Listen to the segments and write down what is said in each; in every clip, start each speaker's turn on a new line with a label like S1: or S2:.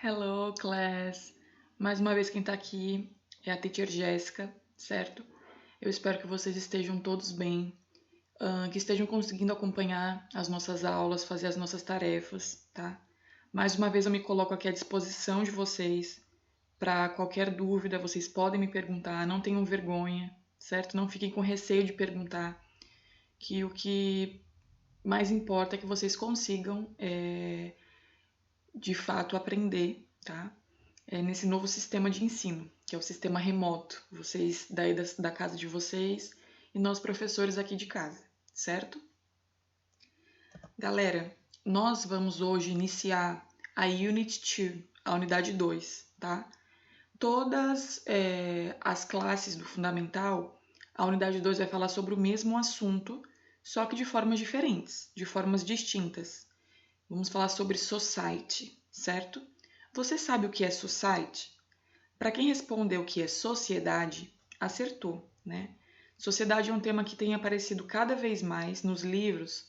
S1: Hello, class! Mais uma vez quem tá aqui é a Teacher Jéssica, certo? Eu espero que vocês estejam todos bem, que estejam conseguindo acompanhar as nossas aulas, fazer as nossas tarefas, tá? Mais uma vez eu me coloco aqui à disposição de vocês para qualquer dúvida, vocês podem me perguntar, não tenham vergonha, certo? Não fiquem com receio de perguntar, que o que mais importa é que vocês consigam, de fato, aprender, tá? Nesse novo sistema de ensino, que é o sistema remoto, vocês daí da casa de vocês e nós professores aqui de casa, certo? Galera, nós vamos hoje iniciar a Unit 2, a unidade 2, tá? Todas as classes do Fundamental, a unidade 2 vai falar sobre o mesmo assunto, só que de formas diferentes, de formas distintas. Vamos falar sobre society, certo? Você sabe o que é society? Para quem respondeu que é sociedade, acertou, né? Sociedade é um tema que tem aparecido cada vez mais nos livros,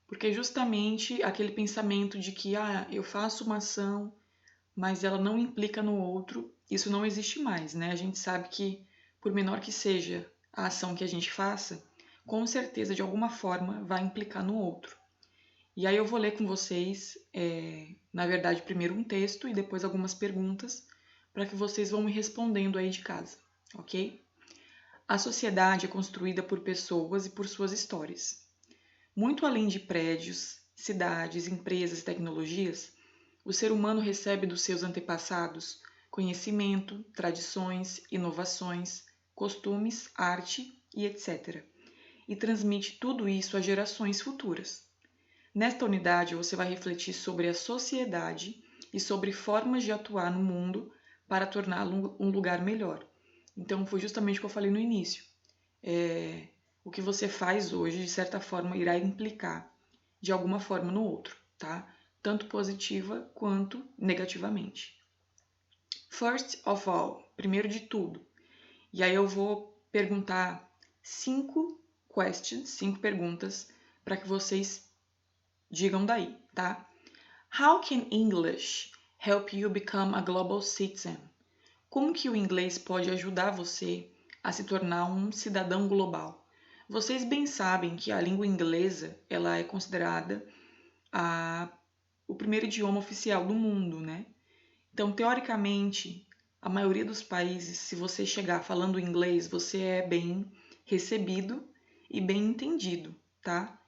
S1: porque justamente aquele pensamento de que eu faço uma ação, mas ela não implica no outro, isso não existe mais, né? A gente sabe que, por menor que seja a ação que a gente faça, com certeza, de alguma forma, vai implicar no outro. E aí eu vou ler com vocês, na verdade, primeiro um texto e depois algumas perguntas, para que vocês vão me respondendo aí de casa, ok? A sociedade é construída por pessoas e por suas histórias. Muito além de prédios, cidades, empresas e tecnologias, o ser humano recebe dos seus antepassados conhecimento, tradições, inovações, costumes, arte e etc. E transmite tudo isso a gerações futuras. Nesta unidade, você vai refletir sobre a sociedade e sobre formas de atuar no mundo para torná-lo um lugar melhor. Então, foi justamente o que eu falei no início. O que você faz hoje, de certa forma, irá implicar de alguma forma no outro, tá? Tanto positiva quanto negativamente. First of all, primeiro de tudo. E aí eu vou perguntar 5 perguntas, para que vocês digam daí, tá? How can English help you become a global citizen? Como que o inglês pode ajudar você a se tornar um cidadão global? Vocês bem sabem que a língua inglesa ela é considerada o primeiro idioma oficial do mundo, né? Então, teoricamente, a maioria dos países, se você chegar falando inglês, você é bem recebido e bem entendido, tá?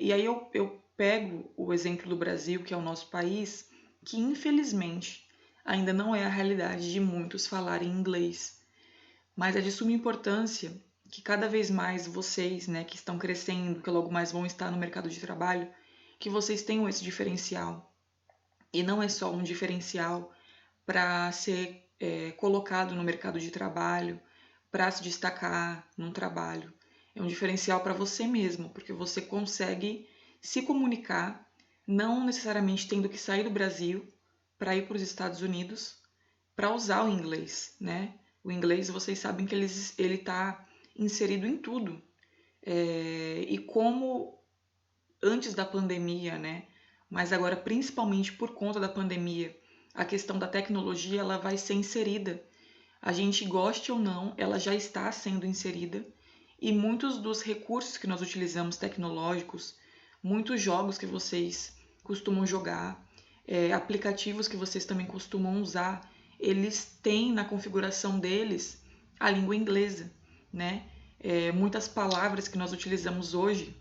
S1: E aí eu pego o exemplo do Brasil, que é o nosso país, que infelizmente ainda não é a realidade de muitos falarem inglês. Mas é de suma importância que cada vez mais vocês, né, que estão crescendo, que logo mais vão estar no mercado de trabalho, que vocês tenham esse diferencial. E não é só um diferencial para ser colocado no mercado de trabalho, para se destacar num trabalho. É um diferencial para você mesmo, porque você consegue se comunicar, não necessariamente tendo que sair do Brasil para ir para os Estados Unidos para usar o inglês, né? O inglês, vocês sabem que ele está inserido em tudo. E como antes da pandemia, né? Mas agora, principalmente por conta da pandemia, a questão da tecnologia ela vai ser inserida. A gente goste ou não, ela já está sendo inserida. E muitos dos recursos que nós utilizamos tecnológicos, muitos jogos que vocês costumam jogar, aplicativos que vocês também costumam usar, eles têm na configuração deles a língua inglesa, né? Muitas palavras que nós utilizamos hoje,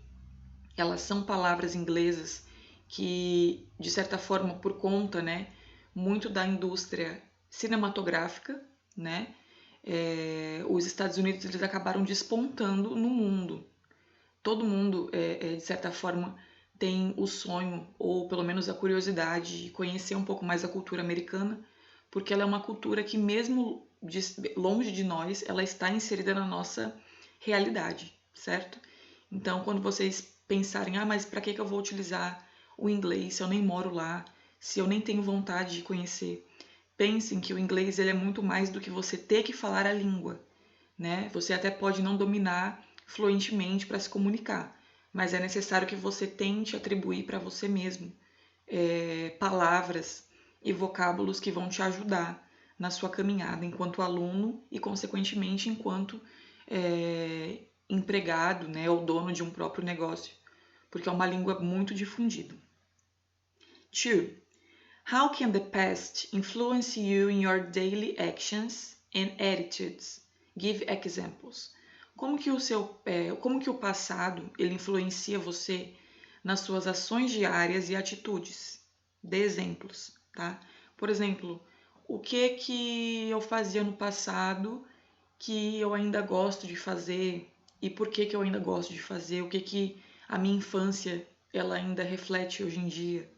S1: elas são palavras inglesas que, de certa forma, por conta, né, muito da indústria cinematográfica, né, os Estados Unidos eles acabaram despontando no mundo. Todo mundo, de certa forma, tem o sonho, ou pelo menos a curiosidade de conhecer um pouco mais a cultura americana, porque ela é uma cultura que, mesmo longe de nós, ela está inserida na nossa realidade, certo? Então, quando vocês pensarem, mas para que eu vou utilizar o inglês se eu nem moro lá, se eu nem tenho vontade de conhecer? Pensem que o inglês ele é muito mais do que você ter que falar a língua, né? Você até pode não dominar fluentemente para se comunicar, mas é necessário que você tente atribuir para você mesmo palavras e vocábulos que vão te ajudar na sua caminhada enquanto aluno e, consequentemente, enquanto empregado, né, ou dono de um próprio negócio, porque é uma língua muito difundida. 2. How can the past influence you in your daily actions and attitudes? Give examples. Como que o passado ele influencia você nas suas ações diárias e atitudes? Dê exemplos, tá? Por exemplo, o que eu fazia no passado que eu ainda gosto de fazer e por que eu ainda gosto de fazer? O que a minha infância ela ainda reflete hoje em dia?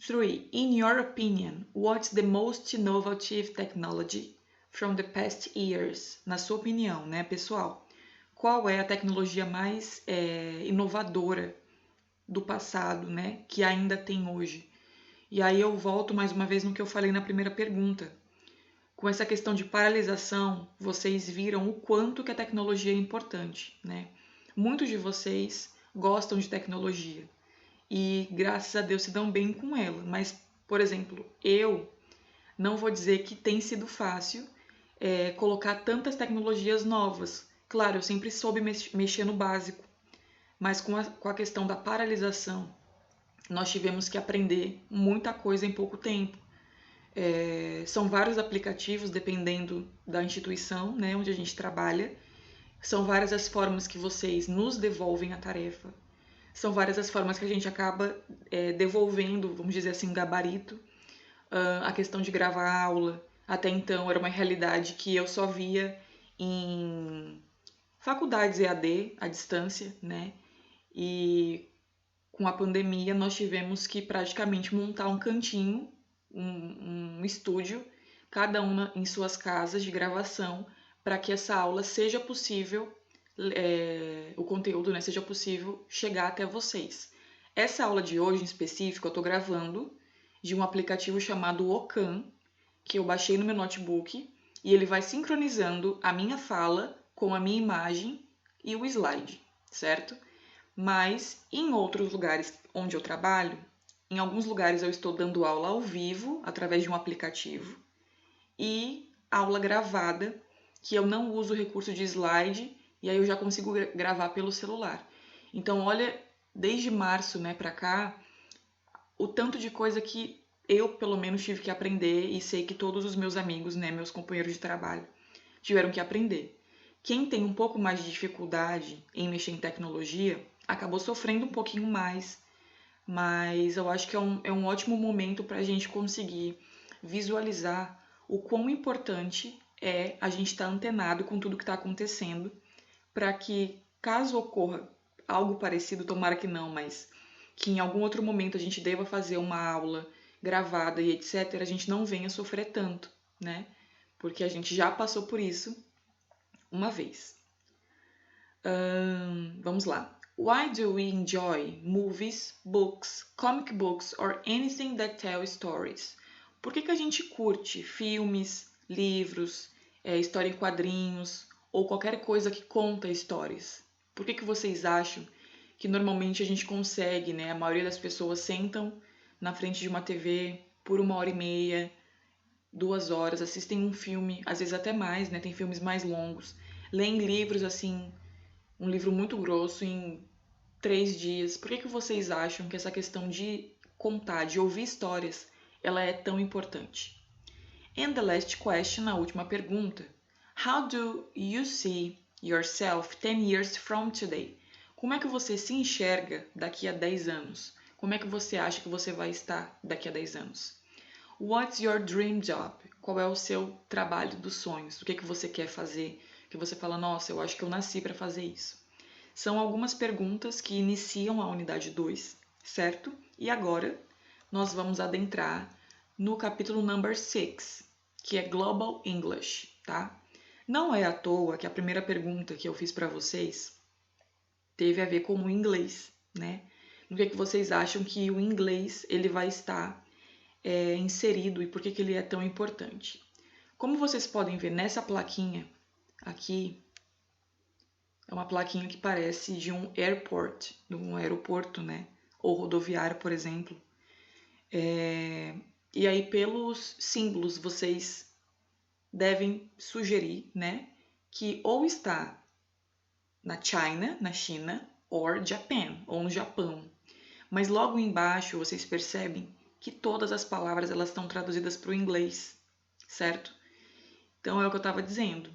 S1: 3. In your opinion, what's the most innovative technology from the past years? Na sua opinião, né, pessoal? Qual é a tecnologia mais inovadora do passado, né, que ainda tem hoje? E aí eu volto mais uma vez no que eu falei na primeira pergunta. Com essa questão de paralisação, vocês viram o quanto que a tecnologia é importante, né? Muitos de vocês gostam de tecnologia e graças a Deus se dão bem com ela. Mas, por exemplo, eu não vou dizer que tem sido fácil colocar tantas tecnologias novas. Claro, eu sempre soube mexer no básico, mas com a questão da paralisação, nós tivemos que aprender muita coisa em pouco tempo. São vários aplicativos, dependendo da instituição, né, onde a gente trabalha. São várias as formas que vocês nos devolvem a tarefa. São várias as formas que a gente acaba devolvendo, vamos dizer assim, gabarito, a questão de gravar aula. Até então era uma realidade que eu só via em faculdades EAD, à distância, né? E com a pandemia nós tivemos que praticamente montar um cantinho, um estúdio, cada uma em suas casas de gravação, para que essa aula seja possível, o conteúdo, né, seja possível chegar até vocês. Essa aula de hoje em específico eu estou gravando de um aplicativo chamado Ocan, que eu baixei no meu notebook, e ele vai sincronizando a minha fala com a minha imagem e o slide, certo? Mas em outros lugares onde eu trabalho, em alguns lugares eu estou dando aula ao vivo, através de um aplicativo, e aula gravada, que eu não uso o recurso de slide, e aí eu já consigo gravar pelo celular. Então, olha, desde março, né, pra cá, o tanto de coisa que eu, pelo menos, tive que aprender, e sei que todos os meus amigos, né, meus companheiros de trabalho, tiveram que aprender. Quem tem um pouco mais de dificuldade em mexer em tecnologia, acabou sofrendo um pouquinho mais, mas eu acho que é um ótimo momento para a gente conseguir visualizar o quão importante é a gente estar antenado com tudo que está acontecendo, para que, caso ocorra algo parecido, tomara que não, mas que em algum outro momento a gente deva fazer uma aula gravada e etc., a gente não venha sofrer tanto, né? Porque a gente já passou por isso uma vez. Vamos lá. Why do we enjoy movies, books, comic books or anything that tell stories? Por que a gente curte filmes, livros, história em quadrinhos ou qualquer coisa que conta histórias? Por que vocês acham que normalmente a gente consegue, né? A maioria das pessoas sentam na frente de uma TV por 1h30, 2 horas, assistem um filme, às vezes até mais, né? Tem filmes mais longos, leem livros assim, um livro muito grosso em 3 dias. Por que vocês acham que essa questão de contar, de ouvir histórias, ela é tão importante? And the last question, a última pergunta. How do you see yourself 10 years from today? Como é que você se enxerga daqui a 10 anos? Como é que você acha que você vai estar daqui a 10 anos? What's your dream job? Qual é o seu trabalho dos sonhos? O que você quer fazer? Que você fala, nossa, eu acho que eu nasci para fazer isso. São algumas perguntas que iniciam a unidade 2, certo? E agora nós vamos adentrar no capítulo number 6, que é Global English, tá? Não é à toa que a primeira pergunta que eu fiz para vocês teve a ver com o inglês, né? No que vocês acham que o inglês ele vai estar inserido e por que ele é tão importante? Como vocês podem ver nessa plaquinha aqui, é uma plaquinha que parece de um airport, de um aeroporto, né? Ou rodoviário, por exemplo. E aí, pelos símbolos, vocês devem sugerir, né, que ou está na China, na China, or Japan, ou no Japão. Mas logo embaixo vocês percebem que todas as palavras elas estão traduzidas para o inglês, certo? Então é o que eu estava dizendo.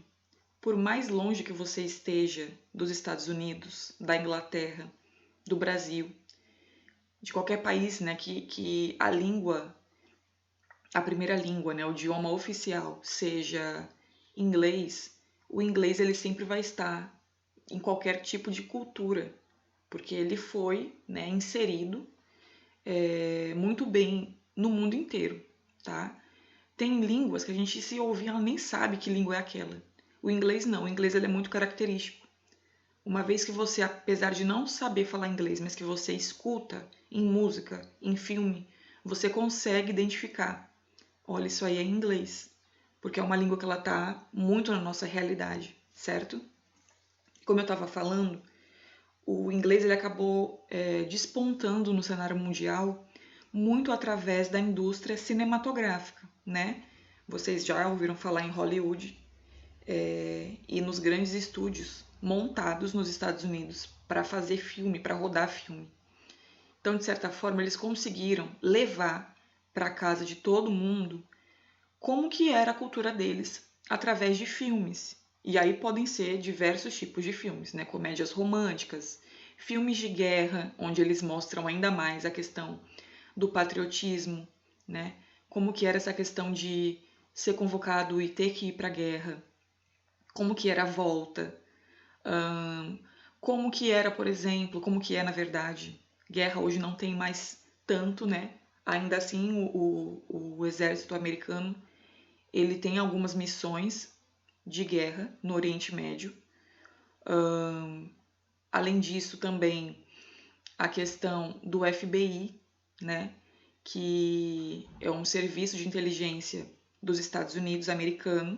S1: Por mais longe que você esteja dos Estados Unidos, da Inglaterra, do Brasil, de qualquer país, né, que a língua, a primeira língua, né, o idioma oficial seja inglês, o inglês ele sempre vai estar em qualquer tipo de cultura, porque ele foi, né, inserido muito bem no mundo inteiro, tá? Tem línguas que a gente, se ouvir, ela nem sabe que língua é aquela. O inglês não, o inglês ele é muito característico. Uma vez que você, apesar de não saber falar inglês, mas que você escuta em música, em filme, você consegue identificar. Olha, isso aí é inglês, porque é uma língua que ela está muito na nossa realidade, certo? Como eu estava falando, o inglês ele acabou despontando no cenário mundial muito através da indústria cinematográfica, né? Vocês já ouviram falar em Hollywood e nos grandes estúdios montados nos Estados Unidos para fazer filme, para rodar filme. Então, de certa forma, eles conseguiram levar para a casa de todo mundo como que era a cultura deles através de filmes. E aí podem ser diversos tipos de filmes, né? Comédias românticas, filmes de guerra, onde eles mostram ainda mais a questão do patriotismo, né? Como que era essa questão de ser convocado e ter que ir para a guerra, como que era a volta, como que era, por exemplo, como que é na verdade. Guerra hoje não tem mais tanto, né? Ainda assim, o exército americano ele tem algumas missões de guerra no Oriente Médio. Além disso, também a questão do FBI, né, que é um serviço de inteligência dos Estados Unidos americano,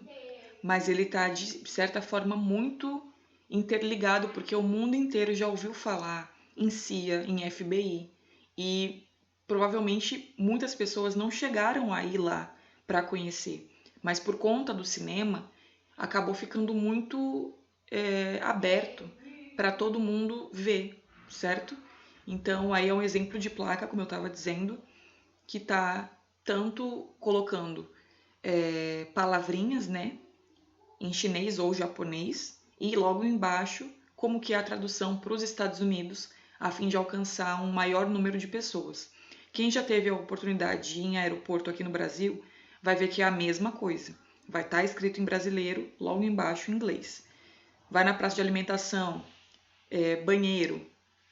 S1: mas ele está, de certa forma, muito interligado, porque o mundo inteiro já ouviu falar em CIA, em FBI, e provavelmente muitas pessoas não chegaram a ir lá para conhecer, mas por conta do cinema, acabou ficando muito aberto para todo mundo ver, certo? Então, aí é um exemplo de placa, como eu estava dizendo, que está tanto colocando palavrinhas, né, em chinês ou japonês, e logo embaixo como que é a tradução para os Estados Unidos, a fim de alcançar um maior número de pessoas. Quem já teve a oportunidade de ir em aeroporto aqui no Brasil, vai ver que é a mesma coisa. Vai estar escrito em brasileiro, logo embaixo em inglês. Vai na praça de alimentação, banheiro,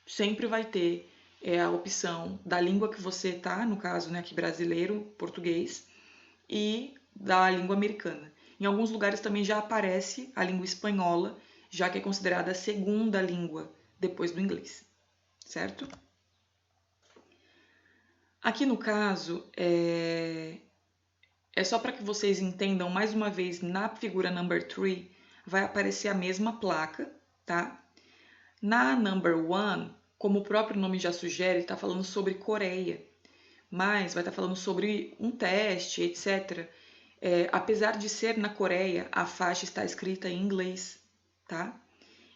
S1: sempre vai ter a opção da língua que você está, no caso, né, aqui brasileiro, português, e da língua americana. Em alguns lugares também já aparece a língua espanhola, já que é considerada a segunda língua depois do inglês, certo? Aqui no caso, é só para que vocês entendam, mais uma vez, na figura number 3, vai aparecer a mesma placa, tá? Na number 1, como o próprio nome já sugere, está falando sobre Coreia, mas vai estar falando sobre um teste, etc. Apesar de ser na Coreia, a faixa está escrita em inglês, tá?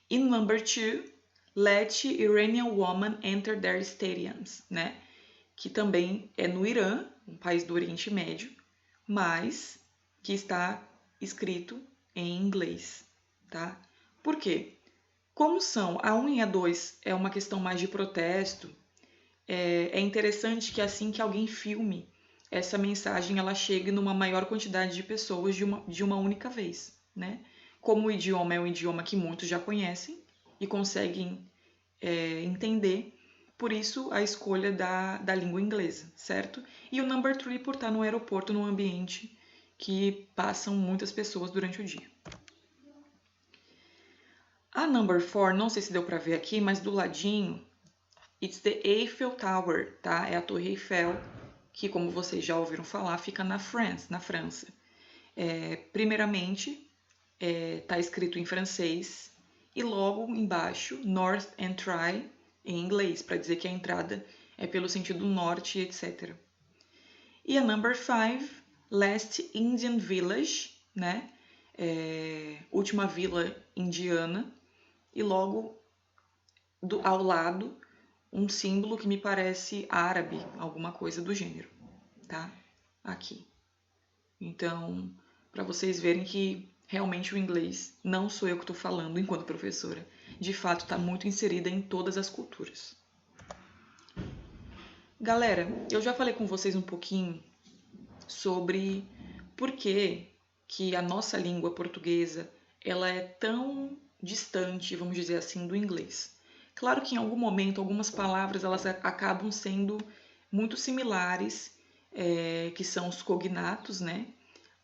S1: E no number 2, let Iranian women enter their stadiums, né? Que também é no Irã, um país do Oriente Médio, mas que está escrito em inglês, tá? Por quê? Como são a 1 e a 2 é uma questão mais de protesto, é interessante que assim que alguém filme, essa mensagem ela chegue numa maior quantidade de pessoas de uma única vez, né? Como o idioma é um idioma que muitos já conhecem e conseguem entender, por isso a escolha da língua inglesa, certo? E o number 3 por estar no aeroporto, num ambiente que passam muitas pessoas durante o dia. A number 4, não sei se deu para ver aqui, mas do ladinho, it's the Eiffel Tower, tá? É a Torre Eiffel, que como vocês já ouviram falar, fica na França. Primeiramente, tá escrito em francês e logo embaixo, North Entry, em inglês, para dizer que a entrada é pelo sentido norte, etc. E a number 5, Last Indian Village, né? Última vila indiana. E logo ao lado, um símbolo que me parece árabe, alguma coisa do gênero, tá? Aqui. Então, para vocês verem que realmente o inglês não sou eu que estou falando enquanto professora. De fato, está muito inserida em todas as culturas. Galera, eu já falei com vocês um pouquinho sobre por que a nossa língua portuguesa ela é tão distante, vamos dizer assim, do inglês. Claro que em algum momento algumas palavras elas acabam sendo muito similares, que são os cognatos, né?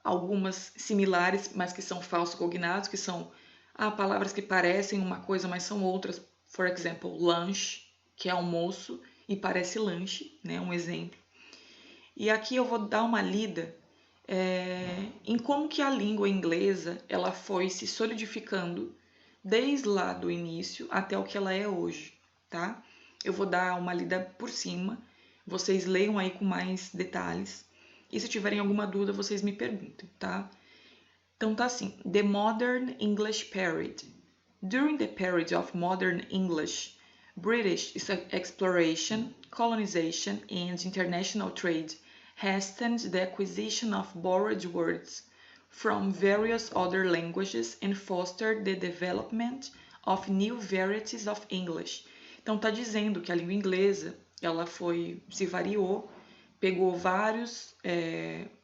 S1: Algumas similares, mas que são falsos cognatos, que são palavras que parecem uma coisa, mas são outras. For example, lunch, que é almoço, e parece lanche, né? Um exemplo. E aqui eu vou dar uma lida em como que a língua inglesa ela foi se solidificando desde lá do início até o que ela é hoje, tá? Eu vou dar uma lida por cima, vocês leiam aí com mais detalhes, e se tiverem alguma dúvida vocês me perguntem, tá? Então tá assim, The Modern English Period. During the period of modern English, British exploration, colonization, and international trade hastened the acquisition of borrowed words from various other languages and fostered the development of new varieties of English. Então está dizendo que a língua inglesa ela se variou, pegou vários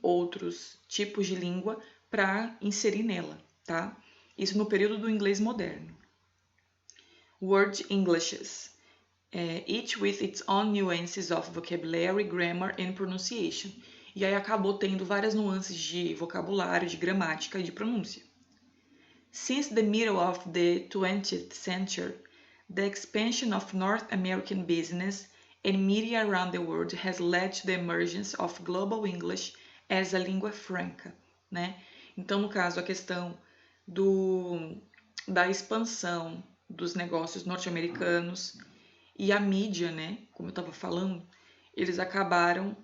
S1: outros tipos de língua para inserir nela, tá? Isso no período do inglês moderno. Word Englishes, each with its own nuances of vocabulary, grammar and pronunciation. E aí acabou tendo várias nuances de vocabulário, de gramática e de pronúncia. Since the middle of the 20th century, the expansion of North American business and media around the world has led to the emergence of global English as a língua franca, né? Então, no caso, a questão da expansão dos negócios norte-americanos e a mídia, né, como eu estava falando, eles acabaram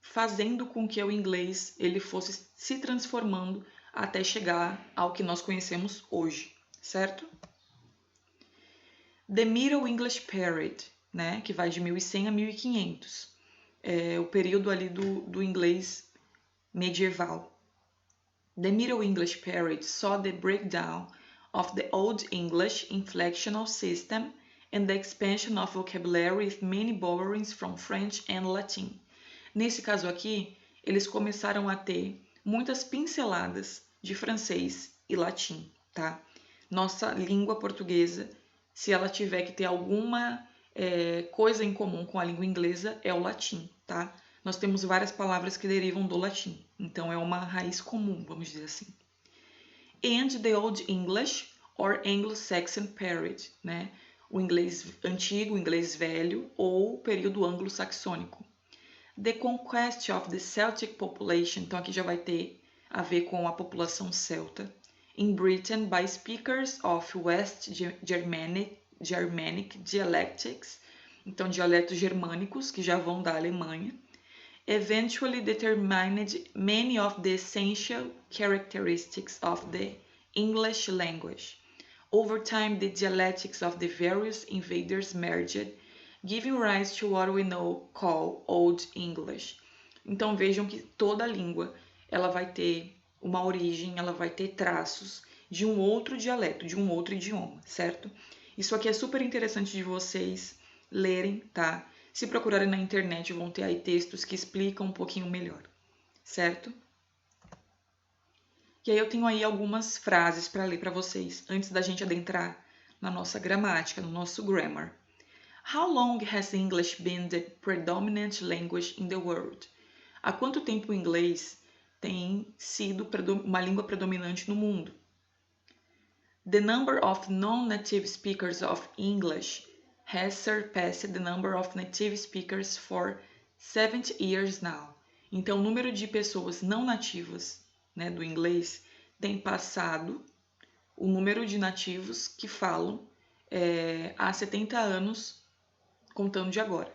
S1: fazendo com que o inglês ele fosse se transformando até chegar ao que nós conhecemos hoje, certo? The Middle English Period, né, que vai de 1100 a 1500, o período ali do inglês medieval. The Middle English Period saw the breakdown of the Old English inflectional system and the expansion of vocabulary with many borrowings from French and Latin. Nesse caso aqui, eles começaram a ter muitas pinceladas de francês e latim, tá? Nossa língua portuguesa, se ela tiver que ter alguma coisa em comum com a língua inglesa, é o latim, tá? Nós temos várias palavras que derivam do latim, então é uma raiz comum, vamos dizer assim. And the Old English or Anglo-Saxon Period, né? O inglês antigo, o inglês velho ou o período anglo-saxônico. The Conquest of the Celtic Population, então aqui já vai ter a ver com a população celta, in Britain by speakers of West Germanic dialectics, então dialetos germânicos que já vão da Alemanha, eventually determined many of the essential characteristics of the English language. Over time, the dialectics of the various invaders merged, giving rise to what we now call Old English. Então vejam que toda língua ela vai ter uma origem, ela vai ter traços de um outro dialeto, de um outro idioma, certo? Isso aqui é super interessante de vocês lerem, tá? Se procurarem na internet, vão ter aí textos que explicam um pouquinho melhor, certo? E aí eu tenho aí algumas frases para ler para vocês, antes da gente adentrar na nossa gramática, no nosso grammar. How long has English been the predominant language in the world? Há quanto tempo o inglês tem sido uma língua predominante no mundo? The number of non-native speakers of English has surpassed the number of native speakers for 70 years now. Então, o número de pessoas não nativas, né, do inglês tem passado o número de nativos que falam há 70 anos, contando de agora.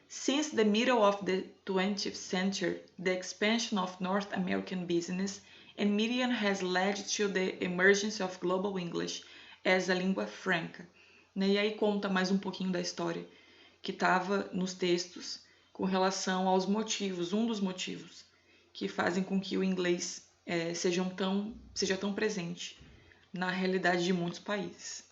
S1: Since the middle of the 20th century, the expansion of North American business and media has led to the emergence of global English as a língua franca. E aí conta mais um pouquinho da história que estava nos textos com relação aos motivos, um dos motivos que fazem com que o inglês seja tão presente na realidade de muitos países.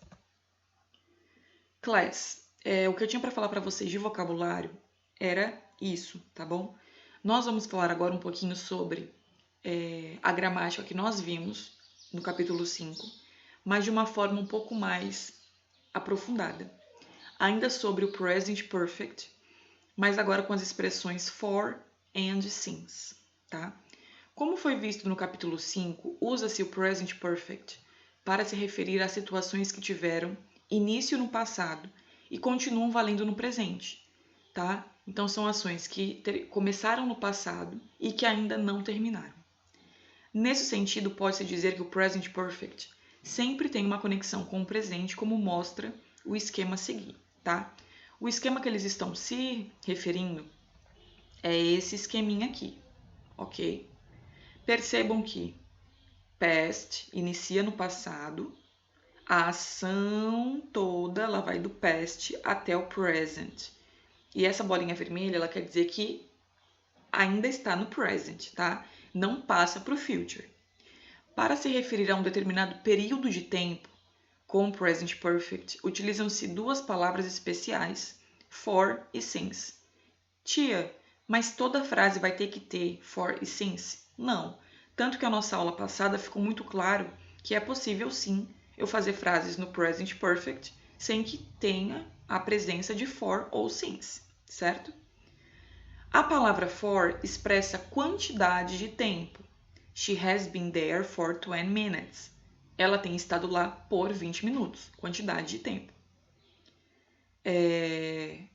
S1: Class, o que eu tinha para falar para vocês de vocabulário era isso, tá bom? Nós vamos falar agora um pouquinho sobre a gramática que nós vimos no capítulo 5, mas de uma forma um pouco mais aprofundada. Ainda sobre o present perfect, mas agora com as expressões for and since, tá? Como foi visto no capítulo 5, usa-se o present perfect para se referir a situações que tiveram início no passado e continuam valendo no presente, tá? Então são ações que começaram no passado e que ainda não terminaram. Nesse sentido, pode-se dizer que o present perfect sempre tem uma conexão com o presente, como mostra o esquema a seguir, tá? O esquema que eles estão se referindo é esse esqueminha aqui, ok? Percebam que past inicia no passado, a ação toda ela vai do past até o present. E essa bolinha vermelha ela quer dizer que ainda está no present, tá? Não passa para o future. Para se referir a um determinado período de tempo, com o present perfect, utilizam-se duas palavras especiais, for e since. Tia, mas toda frase vai ter que ter for e since? Não. Tanto que a nossa aula passada ficou muito claro que é possível sim eu fazer frases no present perfect sem que tenha a presença de for ou since, certo? A palavra for expressa quantidade de tempo. She has been there for 20 minutes. Ela tem estado lá por 20 minutos, quantidade de tempo. I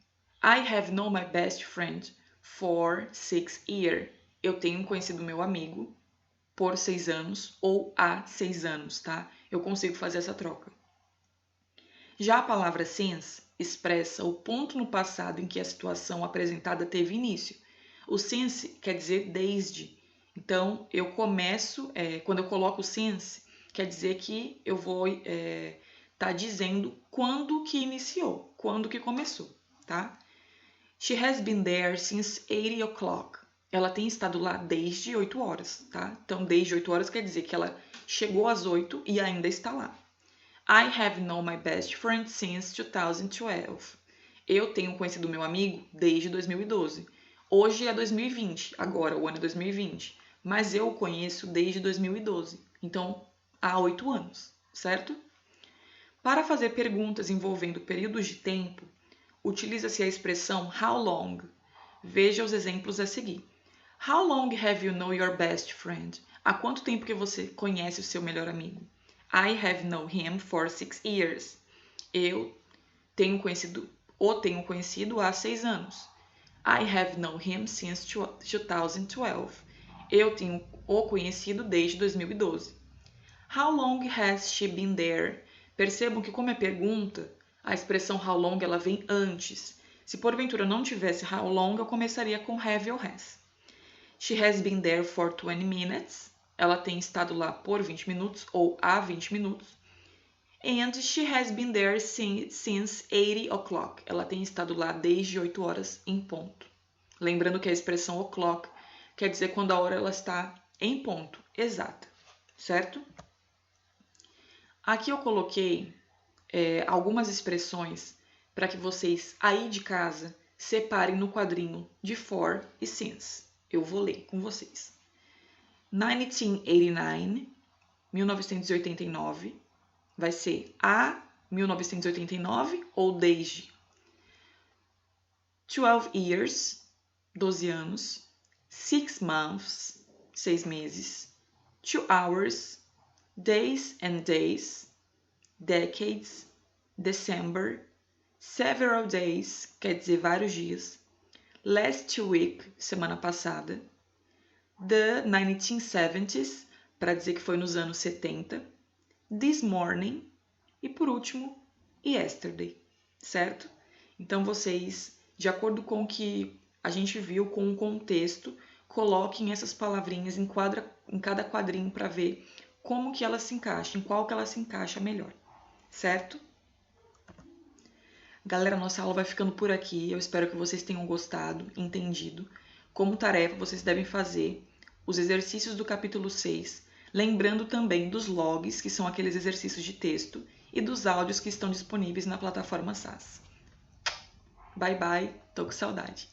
S1: have known my best friend for 6 years. Eu tenho conhecido meu amigo por 6 anos ou há 6 anos, tá? Eu consigo fazer essa troca. Já a palavra since expressa o ponto no passado em que a situação apresentada teve início. O since quer dizer desde. Então, eu começo, quando eu coloco since, quer dizer que eu vou tá dizendo quando que iniciou, quando que começou, tá? She has been there since 8 o'clock. Ela tem estado lá desde 8 horas, tá? Então, desde 8 horas quer dizer que ela chegou às 8 e ainda está lá. I have known my best friend since 2012. Eu tenho conhecido meu amigo desde 2012. Hoje é 2020, agora o ano é 2020. Mas eu o conheço desde 2012. Então, há 8 anos, certo? Para fazer perguntas envolvendo períodos de tempo, utiliza-se a expressão how long. Veja os exemplos a seguir. How long have you known your best friend? Há quanto tempo que você conhece o seu melhor amigo? I have known him for 6 years. Eu o tenho conhecido há 6 anos. I have known him since 2012. Eu tenho o conhecido desde 2012. How long has she been there? Percebam que como é pergunta, a expressão how long ela vem antes. Se porventura não tivesse how long, eu começaria com have ou has. She has been there for 20 minutes. Ela tem estado lá por 20 minutos ou há 20 minutos. And she has been there since 8 o'clock. Ela tem estado lá desde 8 horas em ponto. Lembrando que a expressão o'clock quer dizer quando a hora ela está em ponto, exata, certo? Aqui eu coloquei algumas expressões para que vocês aí de casa separem no quadrinho de for e since. Eu vou ler com vocês. 1989, 1989, vai ser a 1989 ou desde. 12 years, 12 anos. 6 months, 6 meses. 2 hours, days and days. Decades, December. Several days, quer dizer vários dias. Last week, semana passada. The 1970s, para dizer que foi nos anos 70. This morning. E por último, yesterday, certo? Então vocês de acordo com o que a gente viu, com o contexto, coloquem essas palavrinhas em cada quadrinho para ver como que ela se encaixa, em qual que ela se encaixa melhor, certo? Galera, nossa aula vai ficando por aqui. Eu espero que vocês tenham gostado, entendido. Como tarefa, vocês devem fazer os exercícios do capítulo 6, lembrando também dos logs, que são aqueles exercícios de texto, e dos áudios que estão disponíveis na plataforma SAS. Bye, bye. Tô com saudade.